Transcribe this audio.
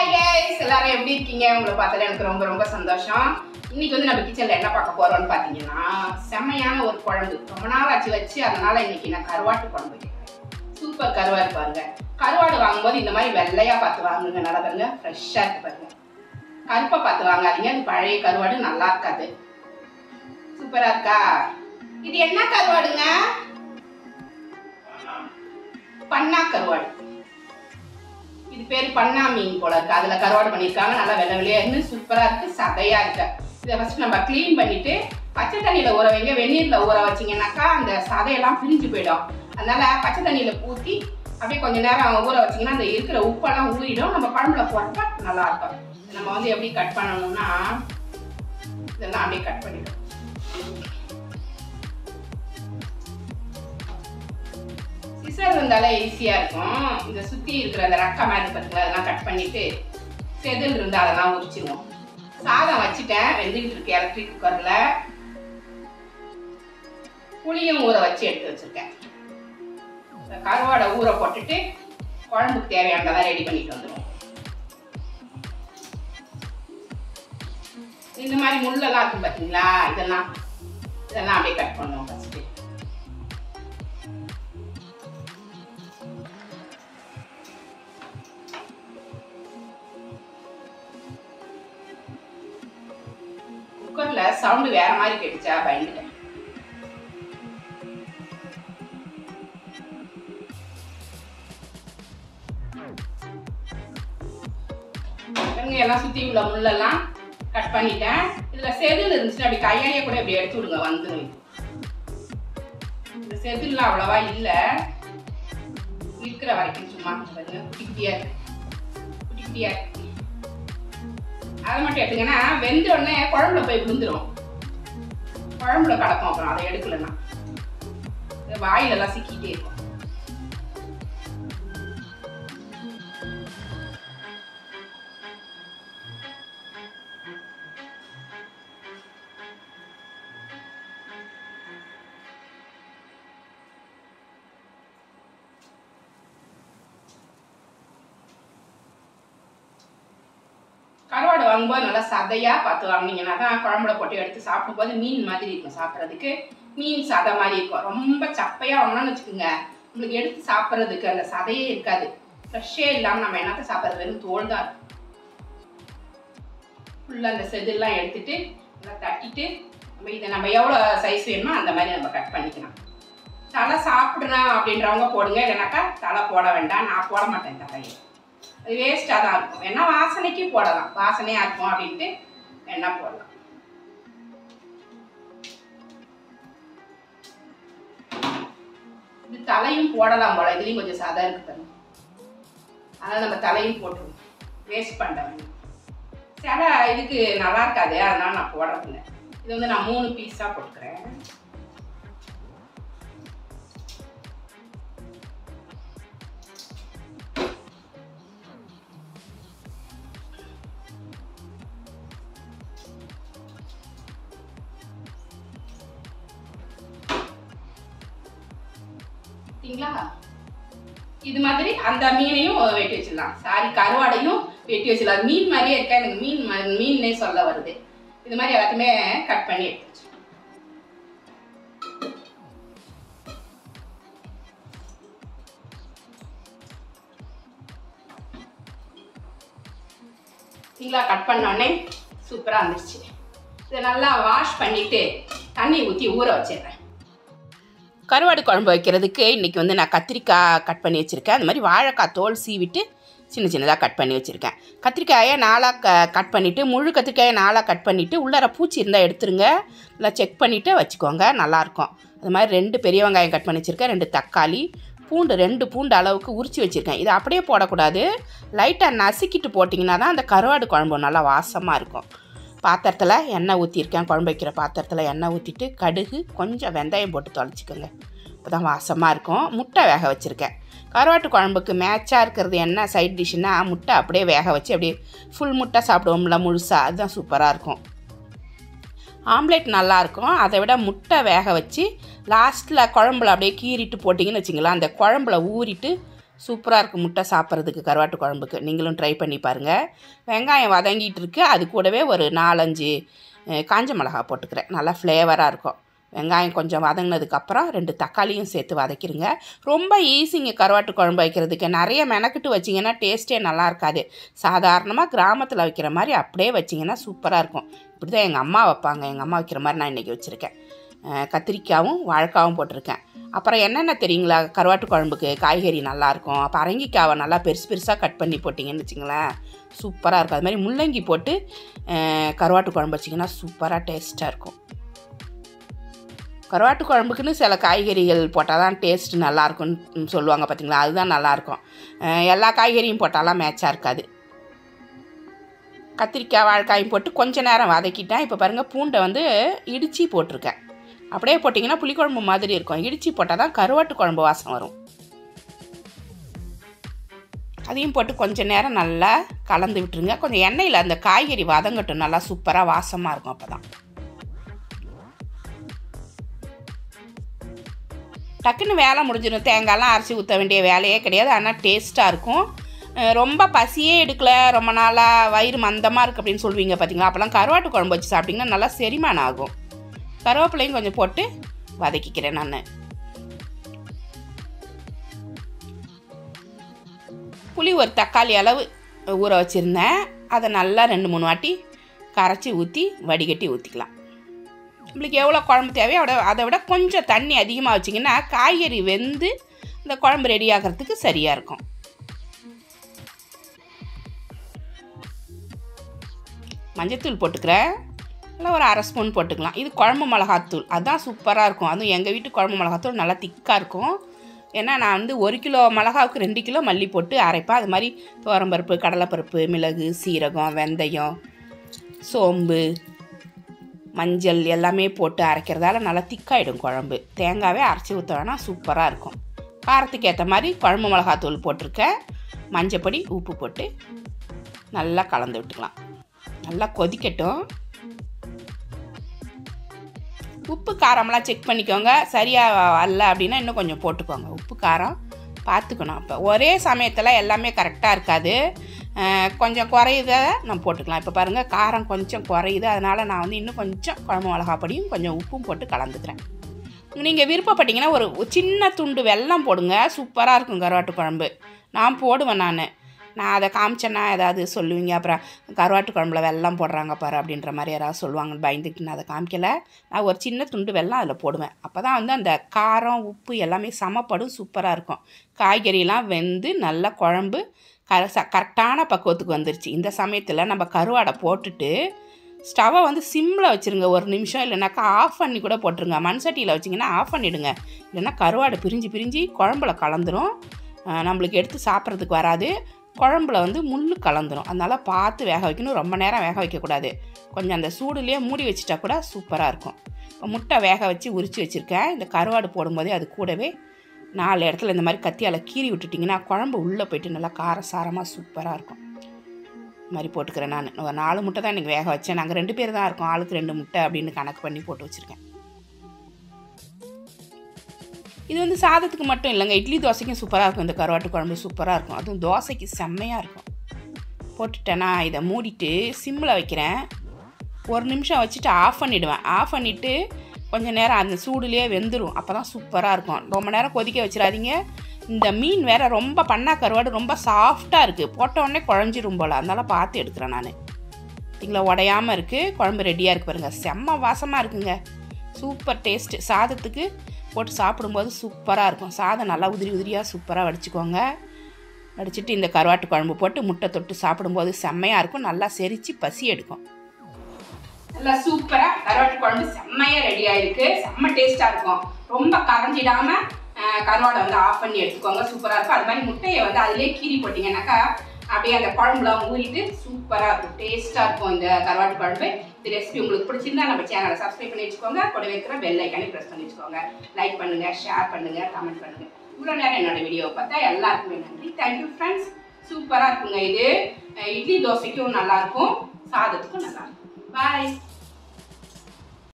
Hi guys, எல்லாரும் எப்படி இருக்கீங்க? உங்களை பார்த்ததுல எனக்கு ரொம்ப ரொம்ப சந்தோஷம். இன்னைக்கு வந்து நம்ம கிச்சன்ல என்ன பார்க்க போறோம்னு பார்த்தீங்கன்னா, செம்மையான ஒரு குழம்பு. ரொம்ப நாள் ஆச்சு வச்சு, அதனால இன்னைக்கு நான் கருவாட்டு குழம்பு வைக்கிறேன். சூப்பர் கருவாடு பாருங்க. கருவாடு வாங்கும்போது இந்த மாதிரி வெள்ளையா பார்த்து வாங்குங்க, நல்லா பாருங்க, ஃப்ரெஷ்ஷா இருக்கு பாருங்க. கருப்பை பார்த்து வாங்காதீங்க, அது பழைய கருவாடு நல்லா இருக்காது. சூப்பரா இருக்கா? இது என்ன கருவாடுங்க? பண்ணா கருவாடு. இது பேர் பண்ணா மீன் போல இருக்கு. அதுல கருவாடு பண்ணியிருக்காங்க. நல்லா வெள்ளை வெள்ளையா இருந்து சூப்பரா இருக்கு, சதையா இருக்கு. இதை ஃபர்ஸ்ட் நம்ம கிளீன் பண்ணிட்டு பச்சை தண்ணியில ஊற வைங்க. வெந்நீர்ல ஊற வச்சிங்கன்னாக்கா அந்த சதையெல்லாம் பிரிஞ்சு போயிடும். அதனால பச்சை தண்ணியில ஊற்றி அப்படியே கொஞ்ச நேரம் ஊற வச்சிங்கன்னா அந்த இருக்கிற உப்பெல்லாம் ஊறிடும். நம்ம குழம்புல போட்டப்ப நல்லா இருக்கும். நம்ம வந்து எப்படி கட் பண்ணணும்னா, இதெல்லாம் அப்படியே கட் பண்ணிடும். சிசர் இருந்தாலே ஈஸியா இருக்கும். இந்த சுத்தி இருக்கிற அந்த ரக்க மாதிரி பார்த்தீங்களா, அதெல்லாம் கட் பண்ணிட்டு செதில் இருந்தால் அதெல்லாம் உரிச்சிருவோம். சாதம் வச்சுட்டேன், வெந்துக்கிட்டு இருக்கு எலக்ட்ரிக் குக்கர்ல. புளியும் ஊற வச்சு எடுத்து வச்சிருக்கேன். கருவாடை ஊற போட்டுட்டு குழம்புக்கு தேவையானதெல்லாம் ரெடி பண்ணிட்டு வந்துடுவோம். இந்த மாதிரி முள்ளெல்லாம் இருக்கும் பார்த்தீங்களா, இதெல்லாம் அப்படியே கட் பண்ணுவோம் ஃபர்ஸ்ட். குக்கர்ல சவுண்ட் வேற மாதிரி கேட்டுச்சா, பயந்துட்டேன். எல்லாம் சுத்தி உள்ள முள்ளெல்லாம் கட் பண்ணிட்டேன். இதுல செதில் இருந்துச்சுன்னா அப்படி கையாலேயே கூட இப்படி எடுத்து விடுங்க, வந்துடும். இந்த செதில்லாம் அவ்வளவா இல்ல, இருக்கிற வரைக்கும் சும்மா பாருங்க, குட்டியா இருக்கு, குட்டியா இருக்கு. அதை மட்டும் எடுத்துங்கன்னா வெந்த உடனே குழம்புல போய் விழுந்துடும், குழம்புல கிடக்கும். அப்புறம் அதை எடுக்கலன்னா வாயிலெல்லாம் சிக்கிட்டே இருக்கும். கருவாடு வாங்கும்போது நல்லா சதையா பார்த்து வாங்கினீங்கன்னா தான் குழம்புல போட்டு எடுத்து சாப்பிடும்போது மீன் மாதிரி இருக்கும். சாப்பிட்றதுக்கு மீன் சதை மாதிரி இருக்கும். ரொம்ப சப்பையா வாங்கினோம்னு வச்சுக்கோங்க, உங்களுக்கு எடுத்து சாப்பிட்றதுக்கு அந்த சதையே இருக்காது. ஃப்ரெஷ்ஷே இல்லாமல் நம்ம என்னத்தை சாப்பிட்றது, வெறும் தோல் தான் இருக்கும். ஃபுல்லாக அந்த செதில்லாம் எடுத்துட்டு நல்லா தட்டிட்டு நம்ம எவ்வளோ சைஸ் வேணுமோ அந்த மாதிரி நம்ம கட் பண்ணிக்கலாம். தலை சாப்பிடணும் அப்படின்றவங்க போடுங்க, இல்லைனாக்கா தலை போட வேண்டாம். நான் போட மாட்டேன் தலையை, அது வேஸ்ட்டாக தான் இருக்கும். வேணா வாசனைக்கு போடலாம், வாசனையாக இருக்கும் அப்படின்ட்டு வேணா போடலாம். இது தலையும் போடலாம் போல, இதுலேயும் கொஞ்சம் சதை இருக்கு பாருங்க. அதனால் நம்ம தலையும் போட்டுருவோம், வேஸ்ட் பண்ண வேண்டாம். சதை இதுக்கு நல்லா இருக்காது, அதனால நான் போடுறதில்லை. இது வந்து நான் 3 பீஸாக போட்டுக்கிறேன். இது மாதிரி அந்த மீனையும் வெட்டி வச்சிடலாம். சாரி, கருவாடையும் வெட்டி வச்சிடலாம். மீன் மாதிரியே இருக்கா, எனக்கு மீன்னே சொல்ல வருது. இது மாதிரி எல்லாத்தையுமே கட் பண்ணி எடுத்து வச்சுங்களா. கட் பண்ணோடனே சூப்பராக வந்துருச்சு. இதை நல்லா வாஷ் பண்ணிட்டு தண்ணி ஊற்றி ஊற வச்சிடுறேன். கருவாடு குழம்பு வைக்கிறதுக்கு இன்றைக்கி வந்து நான் கத்திரிக்காய் கட் பண்ணி வச்சுருக்கேன். அந்த மாதிரி வாழைக்காய் தோல் சீவிட்டு சின்ன சின்னதாக கட் பண்ணி வச்சுருக்கேன். கத்திரிக்காயை 4ஆக கட் பண்ணிவிட்டு, முழு கத்திரிக்காயை 4ஆக கட் பண்ணிவிட்டு, உள்ளார பூச்சி இருந்தால் எடுத்துருங்க, நல்லா செக் பண்ணிவிட்டு வச்சுக்கோங்க, நல்லாயிருக்கும். அது மாதிரி 2 பெரிய வெங்காயம் கட் பண்ணி வச்சுருக்கேன், 2 தக்காளி, பூண்டு 2 பூண்டு அளவுக்கு உரித்து வச்சுருக்கேன். இதை அப்படியே போடக்கூடாது, லைட்டாக நசுக்கிட்டு போட்டிங்கன்னா தான் அந்த கருவாடு குழம்பு நல்லா வாசமாக இருக்கும். பாத்திரத்தில் எண்ணெய் ஊற்றிருக்கேன். குழம்பு வைக்கிற பாத்திரத்தில் எண்ணெய் ஊற்றிட்டு கடுகு கொஞ்சம் வெந்தயம் போட்டு தொலைச்சிக்கோங்க, இப்போ தான் வாசமாக இருக்கும். முட்டை வேக வச்சுருக்கேன். கருவாட்டு குழம்புக்கு மேட்சாக இருக்கிறது என்ன சைட் டிஷ்ஷுன்னா, முட்டை அப்படியே வேக வச்சு அப்படியே ஃபுல் முட்டை சாப்பிடுவோம்ல முழுசாக, அதுதான் சூப்பராக இருக்கும். ஆம்லேட் நல்லாயிருக்கும். அதை விட முட்டை வேக வச்சு லாஸ்ட்டில் குழம்புல அப்படியே கீறிட்டு போட்டிங்கன்னு வச்சிங்களேன், அந்த குழம்புல ஊறிட்டு சூப்பராக இருக்கும் முட்டை சாப்பிட்றதுக்கு கருவாட்டு குழம்புக்கு. நீங்களும் ட்ரை பண்ணி பாருங்கள். வெங்காயம் வதங்கிட்டு இருக்கு. அது கூடவே ஒரு 4-5 காஞ்ச மிளகா போட்டுக்கிறேன். நல்லா ஃப்ளேவராக இருக்கும். வெங்காயம் கொஞ்சம் வதங்கினதுக்கப்புறம் 2 தக்காளியும் சேர்த்து வதக்கிடுங்க. ரொம்ப ஈஸிங்க கருவாட்டு குழம்பு வைக்கிறதுக்கு. நிறைய மெனக்கிட்டு வச்சிங்கன்னா டேஸ்ட்டே நல்லா இருக்காது. சாதாரணமாக கிராமத்தில் வைக்கிற மாதிரி அப்படியே வச்சிங்கன்னா சூப்பராக இருக்கும். இப்படி தான் எங்கள் அம்மா வைப்பாங்க. எங்கள் அம்மா வைக்கிற மாதிரி நான் இன்றைக்கி வச்சுருக்கேன். கத்திரிக்காயும் வாழைக்காவும் போட்டிருக்கேன். அப்புறம் என்னென்ன தெரியுங்களா கருவாட்டு குழம்புக்கு காய்கறி நல்லாயிருக்கும். அப்போ பரங்கிக்காவை நல்லா பெருசு பெருசாக கட் பண்ணி போட்டிங்கன்னு வச்சிங்களேன் சூப்பராக இருக்கும். அது மாதிரி முள்ளங்கி போட்டு கருவாட்டு குழம்பு வச்சிங்கன்னா சூப்பராக டேஸ்ட்டாக இருக்கும். கருவாட்டு குழம்புக்குன்னு சில காய்கறிகள் போட்டால் தான் டேஸ்ட்டு நல்லாயிருக்குன்னு சொல்லுவாங்க பார்த்தீங்களா, அதுதான் நல்லாயிருக்கும். எல்லா காய்கறியும் போட்டாலாம் மேட்சாக இருக்காது. கத்திரிக்காய் வாழைக்காயும் போட்டு கொஞ்சம் நேரம் வதக்கிட்டேன். இப்போ பாருங்கள் பூண்டை வந்து இடித்து போட்டிருக்கேன். அப்படியே போட்டிங்கன்னா புளிக்குழம்பு மாதிரி இருக்கும். இடித்து போட்டால் தான் கருவாட்டு குழம்பு வாசம் வரும். அதையும் போட்டு கொஞ்சம் நேரம் நல்லா கலந்து விட்டுருங்க. கொஞ்சம் எண்ணெயில் அந்த காய்கறி வதங்கட்டும். நல்லா சூப்பராக வாசமாக இருக்கும். அப்போ தான் டக்குன்னு வேலை முடிஞ்சிடும். தேங்காயெலாம் அரைச்சி ஊற்ற வேண்டிய வேலையே கிடையாது. ஆனால் டேஸ்ட்டாக இருக்கும். ரொம்ப பசியே எடுக்கலை, ரொம்ப நாளாக வயிறு மந்தமாக இருக்குது அப்படின்னு சொல்லுவீங்க பார்த்தீங்களா, அப்போலாம் கருவாட்டு குழம்பு வச்சு சாப்பிட்டிங்கன்னா நல்லா செரிமானம் ஆகும். கருவேப்பிலையும் கொஞ்சம் போட்டு வதக்கிக்கிறேன் நான். புளி ஒரு தக்காளி அளவு ஊற வச்சுருந்தேன். அதை நல்லா 2-3 வாட்டி கரைச்சி ஊற்றி வடிகட்டி ஊற்றிக்கலாம். நம்மளுக்கு எவ்வளோ குழம்பு தேவையோ அதை விட கொஞ்சம் தண்ணி அதிகமாக வச்சிங்கன்னா காய்கறி வெந்து இந்த குழம்பு ரெடி ஆகிறதுக்கு சரியாக இருக்கும். மஞ்சத்தூள் போட்டுக்கிறேன். இல்லை ஒரு 1/2 ஸ்பூன் போட்டுக்கலாம். இது குழம்பு மிளகாத்தூள், அதுதான் சூப்பராக இருக்கும். அதுவும் எங்கள் வீட்டு குழம்பு மிளகாத்தூள் நல்லா திக்காக இருக்கும். ஏன்னா நான் வந்து 1 கிலோ மிளகாவுக்கு 2 கிலோ மல்லி போட்டு அரைப்பேன். அது மாதிரி துவரம்பருப்பு, கடலைப்பருப்பு, மிளகு, சீரகம், வெந்தயம், சோம்பு, மஞ்சள் எல்லாமே போட்டு அரைக்கிறதால நல்லா திக்காயிடும் குழம்பு. தேங்காவே அரைச்சி ஊற்ற வேணால் சூப்பராக இருக்கும். காரத்துக்கு ஏற்ற மாதிரி குழம்பு மிளகாத்தூள் போட்டிருக்கேன். மஞ்சப்பொடி, உப்பு போட்டு நல்லா கலந்து விட்டுக்கலாம். நல்லா கொதிக்கட்டும். உப்பு காரம்லாம் செக் பண்ணிக்கோங்க. சரியாக வரல அப்படின்னா இன்னும் கொஞ்சம் போட்டுக்கோங்க. உப்பு காரம் பார்த்துக்கணும். அப்போ ஒரே சமயத்தில் எல்லாமே கரெக்டாக இருக்காது. கொஞ்சம் குறையுத நம்ம போட்டுக்கலாம். இப்போ பாருங்கள் காரம் கொஞ்சம் குறையுது. அதனால் நான் வந்து இன்னும் கொஞ்சம் குழம்பு மிளகா பொடியும் கொஞ்சம் உப்பும் போட்டு கலந்துக்கிறேன். நீங்கள் விருப்பப்பட்டீங்கன்னா ஒரு சின்ன துண்டு வெல்லம் போடுங்க. சூப்பராக இருக்கும் கருவாட்டு குழம்பு. நான் போடுவேன். நான் அதை காமிச்சேன்னா ஏதாவது சொல்லுவீங்க, அப்புறம் கருவாட்டு குழம்புல வெல்லம் போடுறாங்க பாரு அப்படின்ற மாதிரி யாராவது சொல்லுவாங்கன்னு பயந்துட்டு நான் அதை காமிக்கலை. நான் ஒரு சின்ன துண்டு வெல்லம் அதில் போடுவேன். அப்போ தான் வந்து அந்த காரம் உப்பு எல்லாமே சமப்படும். சூப்பராக இருக்கும். காய்கறியெல்லாம் வெந்து நல்ல குழம்பு கரெக்டான பக்குவத்துக்கு வந்துருச்சு. இந்த சமயத்தில் நம்ம கருவாடை போட்டுட்டு ஸ்டவ்வை வந்து சிம்மில் வச்சுருங்க 1 நிமிஷம். இல்லைனாக்கா ஆஃப் பண்ணி கூட போட்டுருங்க. மண் சட்டியில் வச்சிங்கன்னா ஆஃப் பண்ணிவிடுங்க. இல்லைன்னா கருவாடை பிரிஞ்சு குழம்புல கலந்துரும். நம்மளுக்கு எடுத்து சாப்பிட்றதுக்கு வராது. குழம்புல வந்து முள் கலந்துரும். அதனால் பார்த்து வேக வைக்கணும். ரொம்ப நேரம் வேக வைக்கக்கூடாது. கொஞ்சம் அந்த சூடுலேயே மூடி வச்சுட்டா கூட சூப்பராக இருக்கும். இப்போ முட்டை வேக வச்சு உரித்து வச்சுருக்கேன். இந்த கருவாடு போடும்போதே அது கூடவே 4 இடத்துல இந்த மாதிரி கத்தியால் கீறி விட்டுட்டிங்கன்னா குழம்பு உள்ளே போய்ட்டு நல்லா காரசாரமாக சூப்பராக இருக்கும். இது மாதிரி போட்டுக்கிறேன். நான் ஒரு 4 முட்டை தான் இன்றைக்கி வேக வச்சேன். நாங்கள் 2 பேர் தான் இருக்கோம். ஆளுக்கு 2 முட்டை அப்படின்னு கணக்கு பண்ணி போட்டு வச்சுருக்கேன். இது வந்து சாதத்துக்கு மட்டும் இல்லைங்க, இட்லி தோசைக்கும் சூப்பராக இருக்கும். இந்த கருவாட்டு குழம்பு சூப்பராக இருக்கும். அதுவும் தோசைக்கு செம்மையாக இருக்கும். போட்டுட்டேன்னா இதை மூடிட்டு சிம்மில் வைக்கிறேன். 1 நிமிஷம் வச்சுட்டு ஆஃப் பண்ணிவிடுவேன். ஆஃப் பண்ணிவிட்டு கொஞ்சம் நேரம் அந்த சூடுலேயே வெந்துடும். அப்போ தான் சூப்பராக இருக்கும். ரொம்ப நேரம் கொதிக்க வச்சிடாதீங்க. இந்த மீன் வேறு ரொம்ப பண்ணா கருவாடு ரொம்ப சாஃப்டாக இருக்குது. போட்டோடனே குழஞ்சிரும் போல். அதனால் பார்த்து எடுக்கிறேன் நான். இதில் உடையாமல் இருக்குது. குழம்பு ரெடியாக இருக்குது பாருங்கள். செம்ம வாசமாக இருக்குங்க. Super taste. சாதத்துக்கு போட்டு சாப்பிடும்போது சூப்பராக இருக்கும். சாதம் நல்லா உதிரியாக சூப்பராக வடிச்சுக்கோங்க. வடிச்சிட்டு இந்த கருவாட்டு குழம்பு போட்டு முட்டை தொட்டு சாப்பிடும்போது செம்மையாக இருக்கும். நல்லா செரித்து பசி எடுக்கும். நல்லா சூப்பராக கருவாட்டு குழம்பு செம்மையாக ரெடியாக இருக்குது. செம்ம டேஸ்ட்டாக இருக்கும். ரொம்ப கரைஞ்சிடாமல் கருவாடை வந்து ஆஃப் பண்ணி எடுத்துக்கோங்க. சூப்பராக இருக்கும். அது மாதிரி முட்டையை வந்து அதிலே கீறி போட்டிங்கன்னாக்கா அப்படியே அந்த குழம்புலாம் ஊறிட்டு சூப்பராக இருக்கும். டேஸ்ட்டாக இருக்கும் இந்த கருவாட்டு குழம்பு. இந்த ரெசிபி உங்களுக்கு பிடிச்சிருந்தா நம்ம சேனலை சப்ஸ்கிரைப் பண்ணி வச்சுக்கோங்க. கூட வைக்கிற பெல் ஐக்கானே ப்ரெஸ் பண்ணி வச்சுக்கோங்க. லைக் பண்ணுங்கள், ஷேர் பண்ணுங்கள், கமெண்ட் பண்ணுங்கள். இவ்வளோ நேரம் என்னோட வீடியோவை பார்த்தா எல்லாருக்குமே நன்றி. Thank you friends. சூப்பராக இருக்குங்க. இது இட்லி தோசைக்கும் நல்லாயிருக்கும், சாதத்துக்கும் நல்லாயிருக்கும். பாய்.